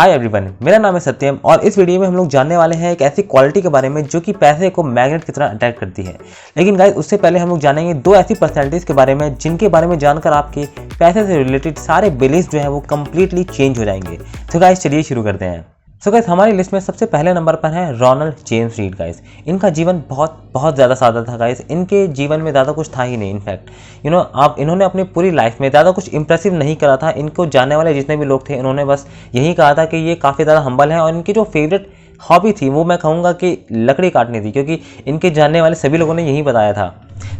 Hi everyone, मेरा नाम है सत्यम और इस वीडियो में हम लोग जानने वाले हैं एक ऐसी क्वालिटी के बारे में जो कि पैसे को मैग्नेट की तरह अट्रैक्ट करती है। लेकिन गाइस उससे पहले हम लोग जानेंगे दो ऐसी पर्सनैलिटीज़ के बारे में जिनके बारे में जानकर आपके पैसे से रिलेटेड सारे बिलीफ जो है वो कम्प्लीटली चेंज हो जाएंगे। तो गाइस चलिए शुरू करते हैं। सो गाइस हमारी लिस्ट में सबसे पहले नंबर पर है रोनाल्ड जेम्स रीड। गाइस इनका जीवन बहुत ज़्यादा सादा था। गाइस इनके जीवन में ज़्यादा कुछ था ही नहीं। इनफैक्ट आप इन्होंने अपनी पूरी लाइफ में ज़्यादा कुछ इंप्रेसिव नहीं करा था। इनको जानने वाले जितने भी लोग थे इन्होंने बस यही कहा था कि ये काफ़ी ज़्यादा हम्बल है और इनकी जो फेवरेट हॉबी थी वो मैं कहूँगा कि लकड़ी काटनी थी, क्योंकि इनके जानने वाले सभी लोगों ने यही बताया था।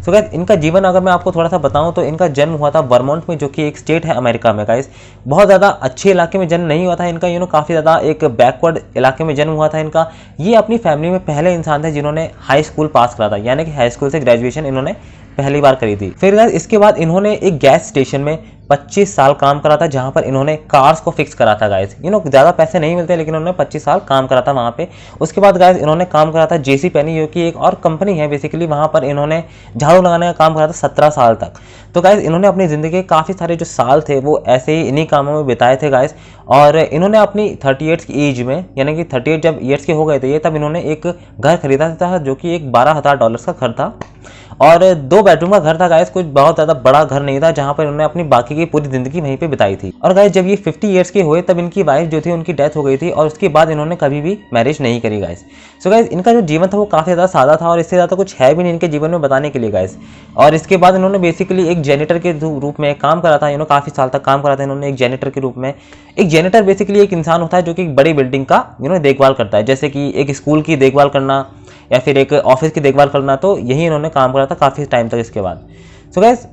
सो गाइस इनका जीवन अगर मैं आपको थोड़ा सा बताऊं तो इनका जन्म हुआ था वर्मोंट में, जो कि एक स्टेट है अमेरिका में। गाइस बहुत ज़्यादा अच्छे इलाके में जन्म नहीं हुआ था इनका, काफ़ी ज़्यादा एक बैकवर्ड इलाके में जन्म हुआ था इनका। ये अपनी फैमिली में पहले इंसान थे जिन्होंने हाई स्कूल पास करा था, यानी कि हाई स्कूल से ग्रेजुएशन इन्होंने पहली बार करी थी। फिर गाइस इसके बाद इन्होंने एक गैस स्टेशन में 25 साल काम करा था, जहां पर इन्होंने कार्स को फिक्स करा था। गाइस ज़्यादा पैसे नहीं मिलते लेकिन उन्होंने 25 साल काम करा था वहाँ पे। उसके बाद गाइस इन्होंने काम करा था जेसी पेनी, जो कि एक और कंपनी है बेसिकली, वहाँ पर इन्होंने झाड़ू लगाने का काम करा था 17 साल तक। तो गाइस इन्होंने अपनी ज़िंदगी के काफ़ी सारे जो साल थे वो ऐसे ही इन्हीं कामों में बिताए थे गाइस। और इन्होंने अपनी 38 की एज में, यानी कि 38 जब ईयर्स के हो गए थे ये, तब इन्होंने एक घर खरीदा था जो कि एक $12,000 का घर था और 2 बेडरूम का घर था। गाइस कुछ बहुत ज़्यादा बड़ा घर नहीं था, जहाँ पर इन्होंने अपनी बाकी की पूरी ज़िंदगी वहीं पे बिताई थी। और गाइस जब ये 50 ईयर्स के हुए तब इनकी वाइफ जो थी उनकी डेथ हो गई थी और उसके बाद इन्होंने कभी भी मैरिज नहीं करी। गाइस सो गाइस इनका जो जीवन था वो काफ़ी ज़्यादा सादा था और इससे ज़्यादा कुछ है भी नहीं इनके जीवन में बताने के लिए। गाइस और इसके बाद इन्होंने बेसिकली एक जेनेटर के रूप में काम करा था। काफ़ी साल तक काम करा था इन्होंने एक जेनेटर के रूप में। एक जेनेटर बेसिकली एक इंसान होता है जो कि एक बड़ी बिल्डिंग का देखभाल करता है, जैसे कि एक स्कूल की देखभाल करना या फिर एक ऑफिस की देखभाल करना। तो यही इन्होंने काम करा था काफ़ी टाइम तक इसके बाद। सो गाइस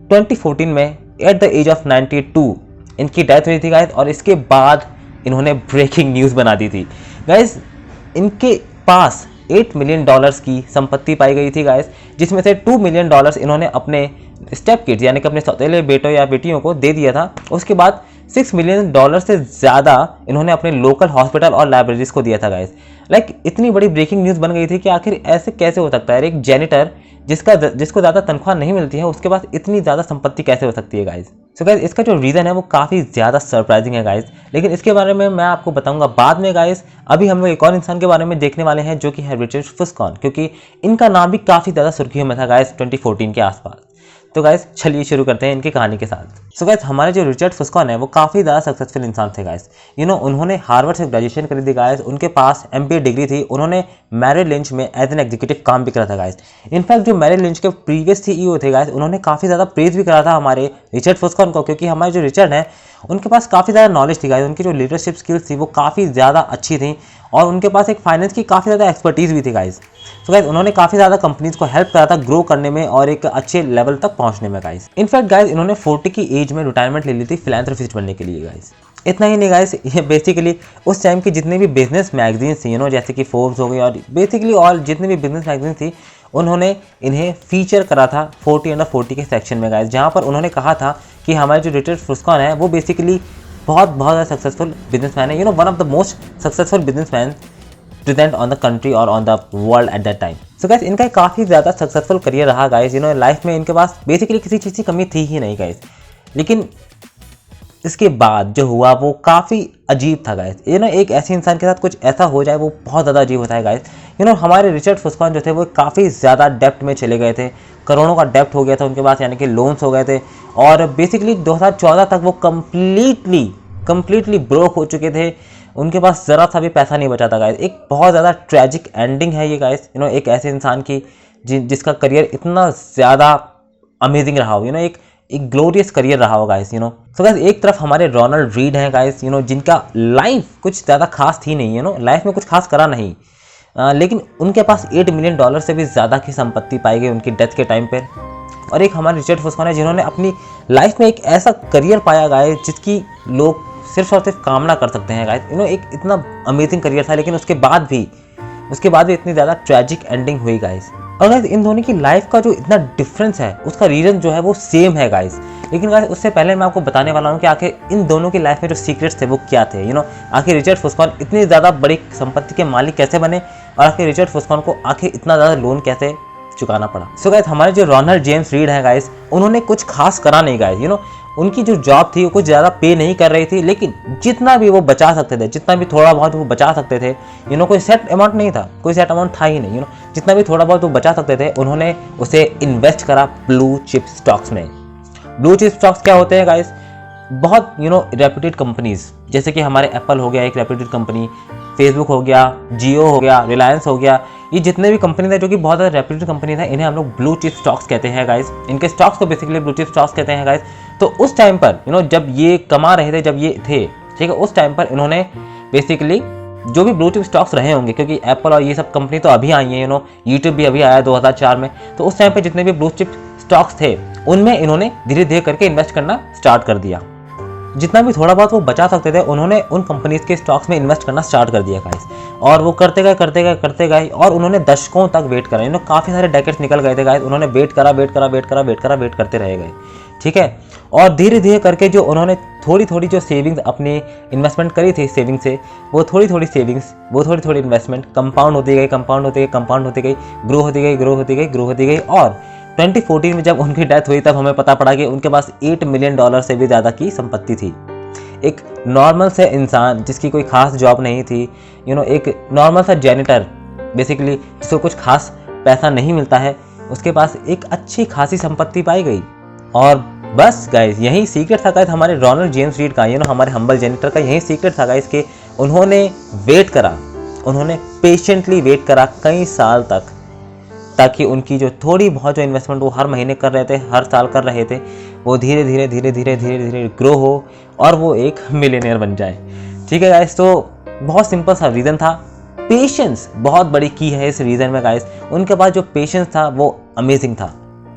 2014 में एट द एज ऑफ 92 इनकी डेथ हुई थी गाइस, और इसके बाद इन्होंने ब्रेकिंग न्यूज़ बना दी थी। गाइस इनके पास $8 मिलियन की संपत्ति पाई गई थी गाइस, जिसमें से $2 मिलियन इन्होंने अपने स्टेप किड्स यानी कि अपने सौतेले बेटों या बेटियों को दे दिया था। उसके बाद $6 मिलियन से ज़्यादा इन्होंने अपने लोकल हॉस्पिटल और लाइब्रेरीज को दिया था। गाइस इतनी बड़ी ब्रेकिंग न्यूज़ बन गई थी कि आखिर ऐसे कैसे हो सकता है, एक जेनिटर जिसको ज़्यादा तनख्वाह नहीं मिलती है उसके पास इतनी ज़्यादा संपत्ति कैसे हो सकती है। गाइस सो गाइस इसका जो रीज़न है वो काफ़ी ज़्यादा सरप्राइजिंग है गाइस, लेकिन इसके बारे में मैं आपको बताऊंगा बाद में। गाइस अभी हम लोग एक और इंसान के बारे में देखने वाले हैं जो कि है रिचर्ड फुस्कॉन, क्योंकि इनका नाम भी काफ़ी ज़्यादा सुर्खियों में था गाइस 2014 के आसपास। तो गाइस चलिए शुरू करते हैं इनकी कहानी के साथ। सो गाइस हमारे जो रिचर्ड फुस्कॉन है वो काफ़ी ज़्यादा सक्सेसफुल इंसान थे। गाइस उन्होंने हार्वर्ड से ग्रेजुएशन करी थी। गाइस उनके पास MBA डिग्री थी। उन्होंने मैरिल लिंच में एज एन एग्जीक्यूटिव काम भी करा था। गाइस इनफैक्ट जो मैरिल लिंच के प्रीवियस CEO थे गाइस उन्होंने काफ़ी ज़्यादा प्रेज भी करा था हमारे रिचर्ड फुस्कॉन को, क्योंकि हमारे जो रिचर्ड हैं उनके पास काफ़ी ज़्यादा नॉलेज थी। गाइस उनकी जो लीडरशिप स्किल्स थी वो काफ़ी ज़्यादा अच्छी थी और उनके पास एक फाइनेंस की काफ़ी ज़्यादा एक्सपर्टीज़ भी थी। गाइस तो गाइस उन्होंने काफ़ी ज़्यादा कंपनीज को हेल्प करा था ग्रो करने में और एक अच्छे लेवल तक पहुंचने में। गाइस इनफैक्ट गाइस इन्होंने 40 की एज में रिटायरमेंट ले ली थी फिलैंथ्रोपिस्ट बनने के लिए। गाइस इतना ही नहीं गाइस, ये बेसिकली उस टाइम की जितने भी बिजनेस मैगजीन्स थी जैसे कि फोर्ब्स हो गई और बेसिकली और जितने भी बिजनेस मैगजीन थी उन्होंने इन्हें फीचर करा था 40 अंडर 40 के सेक्शन में। गाइस जहाँ पर उन्होंने कहा था कि हमारे जो रिचर्ड फुस्कॉन है वो बेसिकली बहुत ज़्यादा सक्सेसफुल बिजनेसमैन है, one of the most successful businessman present on the country और on the world at that time. So guys इनका काफ़ी ज़्यादा सक्सेसफुल करियर रहा। गाइस लाइफ में इनके पास बेसिकली किसी चीज़ की कमी थी ही नहीं। गाइस लेकिन इसके बाद जो हुआ वो काफ़ी अजीब था। गाइस एक ऐसे इंसान के साथ कुछ ऐसा हो जाए वो बहुत ज़्यादा अजीब होता है। गाइस हमारे रिचर्ड फुस्कॉन जो थे वो काफ़ी ज़्यादा डेप्ट में चले गए थे, करोड़ों का डेप्ट हो गया था उनके पास, यानी कि लोन्स हो गए थे और बेसिकली 2014 तक वो कम्प्लीटली ब्रोक हो चुके थे। उनके पास ज़रा सा भी पैसा नहीं बचा था। गाइस एक बहुत ज़्यादा ट्रैजिक एंडिंग है ये। गाइस एक ऐसे इंसान की जिसका करियर इतना ज़्यादा अमेजिंग रहा हो, एक ग्लोरियस करियर रहा हो। गाइस सो गाइस एक तरफ हमारे रोनाल्ड रीड हैं गाइस जिनका लाइफ कुछ ज़्यादा खास थी नहीं, लाइफ में कुछ खास करा नहीं, लेकिन उनके पास $8 मिलियन से भी ज़्यादा की संपत्ति पाई गई उनकी डेथ के टाइम पर। और एक हमारे रिचर्ड फुस्कॉन है जिन्होंने अपनी लाइफ में एक ऐसा करियर पाया गाइस जिसकी लोग सिर्फ और सिर्फ कामना कर सकते हैं। गाइस एक इतना अमेजिंग करियर था, लेकिन उसके बाद भी इतनी ज़्यादा ट्रैजिक एंडिंग हुई। गाइस और गाइस इन दोनों की लाइफ का जो इतना डिफरेंस है उसका रीज़न जो है वो सेम है। गाइस लेकिन गाइस उससे पहले मैं आपको बताने वाला हूँ कि आखिर इन दोनों की लाइफ में जो सीक्रेट्स थे वो क्या थे। आखिर रिचर्ड फुस्कॉन इतनी ज़्यादा बड़ी संपत्ति के मालिक कैसे बने और आखिर रिचर्ड फुस्कॉन को आखिर इतना ज़्यादा लोन कैसे चुकाना पड़ा। सो गाइस हमारे जो रोनाल्ड जेम्स रीड हैं गाइस उन्होंने कुछ खास करा नहीं। गाइस उनकी जो जॉब थी वो कुछ ज़्यादा पे नहीं कर रही थी, लेकिन जितना भी वो बचा सकते थे, जितना भी थोड़ा बहुत वो बचा सकते थे, कोई सेट अमाउंट नहीं था, कोई सेट अमाउंट था ही नहीं, जितना भी थोड़ा बहुत वो बचा सकते थे उन्होंने उसे इन्वेस्ट करा ब्लू चिप स्टॉक्स में। ब्लू चिप स्टॉक्स क्या होते हैं गाइस? बहुत रेप्यूटेड कंपनीज, जैसे कि हमारे एप्पल हो गया एक रेप्यूटेड कंपनी, फेसबुक हो गया, जियो हो गया, रिलायंस हो गया, ये जितने भी कंपनी थे जो कि बहुत ज़्यादा रेप्यूटेड कंपनी है, इन्हें हम लोग ब्लू चिप स्टॉक्स कहते हैं गाइस। इनके स्टॉक्स को बेसिकली ब्लू चिप स्टॉक्स कहते हैं गाइस। तो उस टाइम पर जब ये कमा रहे थे, जब ये थे, ठीक है, उस टाइम पर इन्होंने बेसिकली जो भी ब्लू चिप स्टॉक्स रहे होंगे, क्योंकि एप्पल और ये सब कंपनी तो अभी आई है, यूट्यूब भी अभी आया 2004 में, तो उस टाइम पर जितने भी ब्लू चिप स्टॉक्स थे उनमें इन्होंने धीरे धीरे करके इन्वेस्ट करना स्टार्ट कर दिया। जितना भी थोड़ा बहुत वो बचा सकते थे उन्होंने उन कंपनीज के स्टॉक्स में इन्वेस्ट करना स्टार्ट कर दिया गाइस। और वो करते गए और उन्होंने दशकों तक वेट करा, काफ़ी सारे डेकेड्स निकल गए थे गाइस। उन्होंने वेट करते रह गए, ठीक है। और धीरे धीरे करके जो उन्होंने थोड़ी जो सेविंग्स अपनी इन्वेस्टमेंट करी थी, सेविंग से वो थोड़ी सेविंग्स, वो थोड़ी इन्वेस्टमेंट कंपाउंड होती गई, ग्रो होती गई। और 2014 में जब उनकी डेथ हुई तब हमें पता पड़ा कि उनके पास $8 मिलियन से भी ज़्यादा की संपत्ति थी। एक नॉर्मल से इंसान जिसकी कोई खास जॉब नहीं थी, एक नॉर्मल सा जैनिटर बेसिकली, जिसको कुछ खास पैसा नहीं मिलता है, उसके पास एक अच्छी खासी संपत्ति पाई गई। और बस गाइस यही सीक्रेट था गाइस हमारे रोनाल्ड जेम्स रीड का, हमारे हम्बल जैनिटर का यही सीक्रेट था गाइस कि उन्होंने वेट करा, उन्होंने पेशेंटली वेट करा कई साल तक, ताकि उनकी जो थोड़ी बहुत जो इन्वेस्टमेंट वो हर महीने कर रहे थे, हर साल कर रहे थे, वो धीरे धीरे ग्रो हो और वो एक मिलियनियर बन जाए। ठीक है गाइस, तो बहुत सिंपल सा रीज़न था। पेशेंस बहुत बड़ी की है इस रीज़न में गाइस। उनके पास जो पेशेंस था वो अमेजिंग था।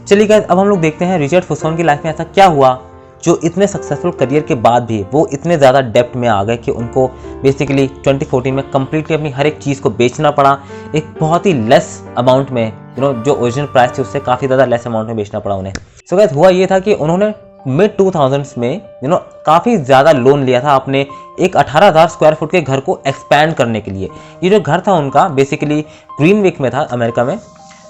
चलिए गाइस, अब हम लोग देखते हैं रिचर्ड फुसोन की लाइफ में ऐसा क्या हुआ जो इतने सक्सेसफुल करियर के बाद भी वो इतने ज़्यादा डेप्थ में आ गए कि उनको बेसिकली 2014 में कंप्लीटली अपनी हर एक चीज़ को बेचना पड़ा, एक बहुत ही लेस अमाउंट में, जो ओरिजिनल प्राइस थी उससे काफ़ी ज़्यादा लेस अमाउंट में बेचना पड़ा उन्हें। सो गाइस, हुआ ये था कि उन्होंने मिड 2000s में काफ़ी ज़्यादा लोन लिया था अपने एक 18,000 स्क्वायर फुट के घर को एक्सपैंड करने के लिए। ये जो घर था उनका बेसिकली ग्रीनविक में था, अमेरिका में।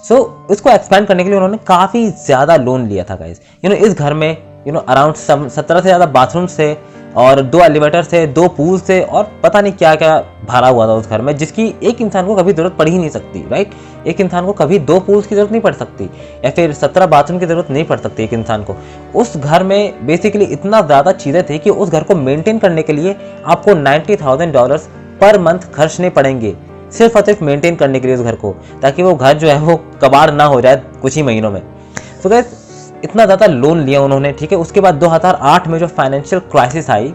सो इसको एक्सपैंड करने के लिए उन्होंने काफ़ी ज़्यादा लोन लिया था गाइस। इस घर में अराउंड 17 से ज़्यादा बाथरूम्स थे और 2 एलिवेटर थे, 2 पूल्स थे और पता नहीं क्या क्या भरा हुआ था उस घर में, जिसकी एक इंसान को कभी ज़रूरत पड़ ही नहीं सकती, राइट। एक इंसान को कभी 2 पूल्स की ज़रूरत नहीं पड़ सकती या फिर 17 बाथरूम की ज़रूरत नहीं पड़ सकती एक इंसान को। उस घर में बेसिकली इतना ज़्यादा चीज़ें थी कि उस घर को मेंटेन करने के लिए आपको $90,000 पर मंथ खर्चने पड़ेंगे, सिर्फ और सिर्फ मेंटेन करने के लिए उस घर को, ताकि वो घर जो है वो कबाड़ ना हो जाए कुछ ही महीनों में। तो गाइस, इतना ज़्यादा लोन लिया उन्होंने, ठीक है। उसके बाद 2008 में जो फाइनेंशियल क्राइसिस आई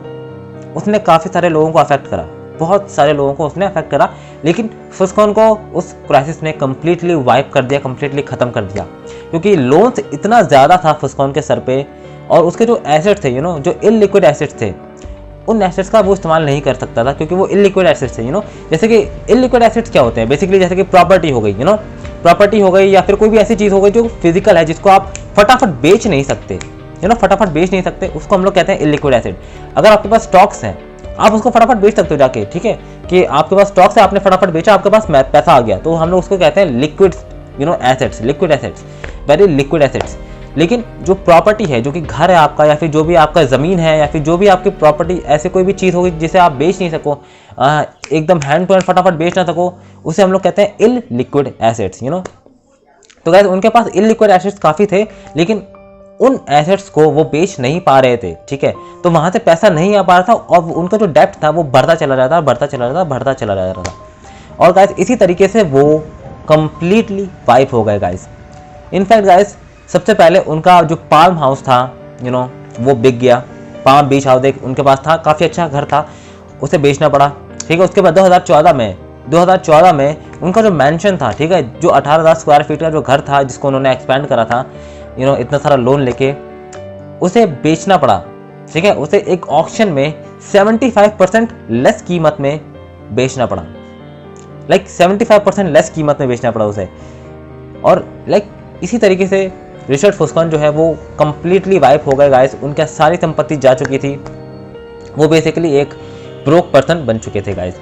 उसने काफ़ी सारे लोगों को अफेक्ट करा, बहुत सारे लोगों को उसने अफेक्ट करा, लेकिन फुसकोन को उस क्राइसिस ने कम्प्लीटली वाइप कर दिया, कम्प्लीटली ख़त्म कर दिया, क्योंकि लोन्स इतना ज़्यादा था फुसकोन के सर पे। और उसके जो एसेट्स थे, जो इलिक्विड एसेट्स थे, उन एसेट्स का वो इस्तेमाल नहीं कर सकता था, क्योंकि वो इलिक्विड एसेट्स थे। जैसे कि इलिक्विड एसेट्स क्या होते हैं बेसिकली, जैसे कि प्रॉपर्टी हो गई, प्रॉपर्टी हो गई, या फिर कोई भी ऐसी चीज़ हो गई जो फिजिकल है, जिसको आप फटाफट बेच नहीं सकते, फटाफट बेच नहीं सकते, उसको हम लोग कहते हैं इलिक्विड एसेट। अगर आपके पास स्टॉक्स हैं, आप उसको फटाफट बेच सकते हो जाके, ठीक है, कि आपके पास स्टॉक्स है, आपने फटाफट बेचा, आपके पास पैसा आ गया, तो हम लोग उसको कहते हैं liquid assets, liquid assets, very liquid assets. लेकिन जो प्रॉपर्टी है, जो कि घर है आपका, या फिर जो भी आपका ज़मीन है, या फिर जो भी आपकी प्रॉपर्टी, ऐसे कोई भी चीज़ होगी जिसे आप बेच नहीं सको, एकदम हैंड टू हैंड फटाफट बेच ना सको, उसे हम लोग कहते हैं इल लिक्विड एसेट्स। तो गाइस, उनके पास इल लिक्विड एसेट्स काफ़ी थे, लेकिन उन एसेट्स को वो बेच नहीं पा रहे थे, ठीक है। तो वहाँ से पैसा नहीं आ पा रहा था और उनका जो डेप्ट था वो बढ़ता चला जाता था। और गाइस, इसी तरीके से वो कंप्लीटली वाइप हो गए गाइस। इनफैक्ट गाइस, सबसे पहले उनका जो पाल्म हाउस था, वो बिक गया। पाल्म बीच हाउस एक उनके पास था, काफ़ी अच्छा घर था, उसे बेचना पड़ा, ठीक है। उसके बाद 2014 में उनका जो मैंशन था, ठीक है, जो 18,000 स्क्वायर फीट का जो घर था जिसको उन्होंने एक्सपैंड करा था, इतना सारा लोन लेके, उसे बेचना पड़ा, ठीक है। उसे एक ऑक्शन में 75% लेस कीमत में बेचना पड़ा, 75% लेस कीमत में बेचना पड़ा उसे। और इसी तरीके से रिचर्ड फुसकोन जो है वो कंप्लीटली वाइप हो गए गाइस। उनकी सारी संपत्ति जा चुकी थी, वो बेसिकली एक ब्रोक पर्सन बन चुके थे गाइस।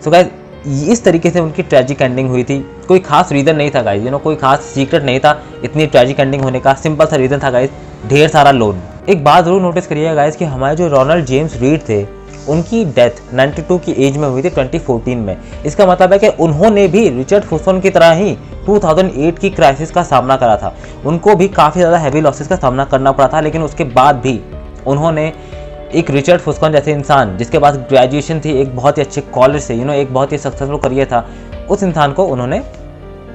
सो गाइस, इस तरीके से उनकी ट्रेजिक एंडिंग हुई थी। कोई खास रीज़न नहीं था गाइस, कोई खास सीक्रेट नहीं था इतनी ट्रेजिक एंडिंग होने का। सिंपल सा रीज़न था गाइस, ढेर सारा लोन, एक बात जरूर नोटिस करिएगा गाइस कि हमारे जो रोनाल्ड जेम्स रीड थे उनकी डेथ 92 की एज में हुई थी 2014 में। इसका मतलब है कि उन्होंने भी रिचर्ड फुसन की तरह ही 2008 की क्राइसिस का सामना करा था। उनको भी काफ़ी ज़्यादा हैवी लॉसेस का सामना करना पड़ा था, लेकिन उसके बाद भी उन्होंने एक रिचर्ड फुसन जैसे इंसान जिसके पास ग्रेजुएशन थी, एक बहुत ही अच्छे कॉलेज से एक बहुत ही सक्सेसफुल करियर था, उस इंसान को उन्होंने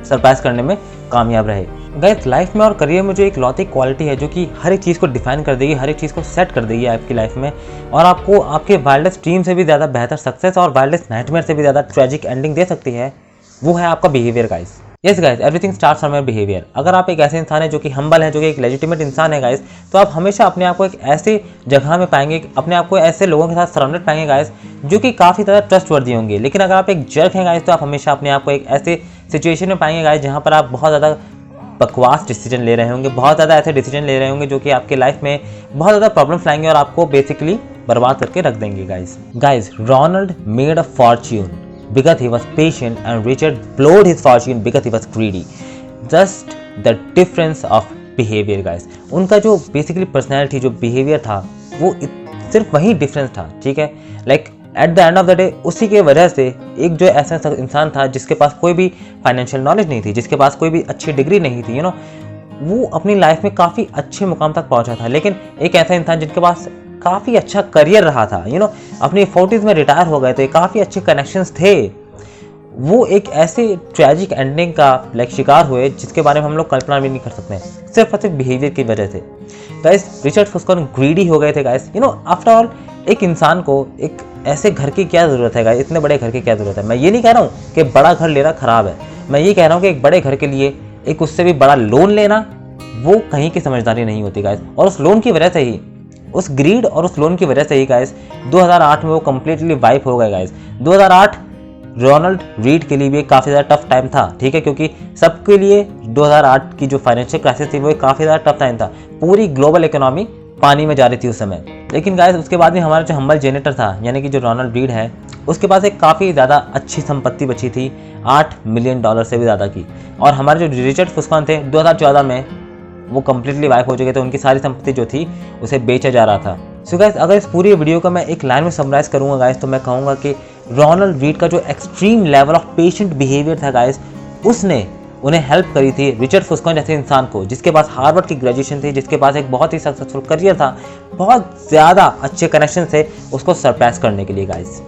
सरपास करने में कामयाब रहे। गाइस लाइफ में और करियर में जो एक लौती क्वालिटी है जो कि हर एक चीज़ को डिफाइन कर देगी, हर एक चीज़ को सेट कर देगी आपकी लाइफ में, और आपको आपके वाइल्डेस्ट ड्रीम से भी ज़्यादा बेहतर सक्सेस और वाइल्डेस्ट नाइटमेयर से भी ज़्यादा ट्रेजिक एंडिंग दे सकती है, वो है आपका behaviour guys. Yes guys, everything starts from your behaviour. अगर आप एक ऐसे इंसान है जो कि हम्बल है, जो कि एक लेजिटिमेट इंसान है गाइस, तो आप हमेशा अपने आप को एक ऐसी जगह में पाएंगे, अपने आप को ऐसे लोगों के साथ सराउंडेड पाएंगे गाइस जो कि काफ़ी ज़्यादा ट्रस्टवर्दी होंगे। लेकिन अगर आप एक जर्क हैं गाइस, तो आप हमेशा अपने आप को एक ऐसे सिचुएशन में पाएंगे गाइस जहाँ पर आप बहुत ज़्यादा बकवास डिसीजन ले रहे होंगे, बहुत ज़्यादा ऐसे डिसीजन ले रहे होंगे जो कि आपके लाइफ में बहुत ज़्यादा प्रॉब्लम्स लाएंगे और आपको बेसिकली बर्बाद करके रख देंगे guys. Ronald made a fortune because he was patient and Richard blowed his fortune because he was greedy. Just the difference of behavior guys. उनका जो बेसिकली पर्सनैलिटी, जो बिहेवियर था, वो सिर्फ वही डिफरेंस था, ठीक है। Like at the end of the day उसी के वजह से एक जो ऐसा इंसान था जिसके पास कोई भी फाइनेंशियल नॉलेज नहीं थी, जिसके पास कोई भी अच्छी डिग्री नहीं थी, वो अपनी लाइफ में काफ़ी अच्छे मुकाम तक पहुंचा था। लेकिन एक ऐसा इंसान जिनके पास काफ़ी अच्छा करियर रहा था, अपनी 40s में रिटायर हो गए थे, काफ़ी अच्छे कनेक्शंस थे, वो एक ऐसे ट्रेजिक एंडिंग का शिकार हुए जिसके बारे में हम लोग कल्पना भी नहीं कर सकते हैं, सिर्फ और सिर्फ बिहेवियर की वजह से। गाइस रिचर्ड फुसन ग्रीडी हो गए थे गाइस। आफ्टर ऑल एक इंसान को एक ऐसे घर की क्या ज़रूरत है गाइस, इतने बड़े घर की क्या ज़रूरत है। मैं ये नहीं कह रहा हूँ कि बड़ा घर लेना ख़राब है, मैं ये कह रहा हूँ कि एक बड़े घर के लिए एक उससे भी बड़ा लोन लेना वो कहीं की समझदारी नहीं होती गाइस। और उस लोन की वजह से ही, उस ग्रीड और उस लोन की वजह से ही गाइस 2008 में वो कम्प्लीटली वाइप हो गए गाइस। 2008 रोनाल्ड रीड के लिए भी काफ़ी ज़्यादा टफ टाइम था, ठीक है, क्योंकि सबके लिए 2008 की जो फाइनेंशियल क्राइसिस थी वो काफ़ी ज़्यादा टफ टाइम था। पूरी ग्लोबल इकोनॉमी पानी में जा रही थी उस समय। लेकिन गाइस उसके बाद भी हमारा जो हम्बल जेनेटर था, यानी कि जो रोनाल्ड रीड है, उसके पास एक काफ़ी ज़्यादा अच्छी संपत्ति बची थी, $8 मिलियन से भी ज़्यादा की। और हमारे जो रिचर्ड फुसन थे 2014 में वो कम्प्लीटली वाइप हो चुके थे, उनकी सारी संपत्ति जो थी उसे बेचा जा रहा था। सो गाइस अगर इस पूरी वीडियो को मैं एक लाइन में समराइज करूंगा गाइस, तो मैं कहूँगा कि रोनाल्ड रीड का जो extreme level of patient behaviour था गाइस, उसने उन्हें हेल्प करी थी रिचर्ड फुसन जैसे इंसान को, जिसके पास हार्वर्ड की ग्रेजुएशन थी, जिसके पास एक बहुत ही सक्सेसफुल करियर था, बहुत ज़्यादा अच्छे कनेक्शन थे, उसको सरपास करने के लिए गाइस।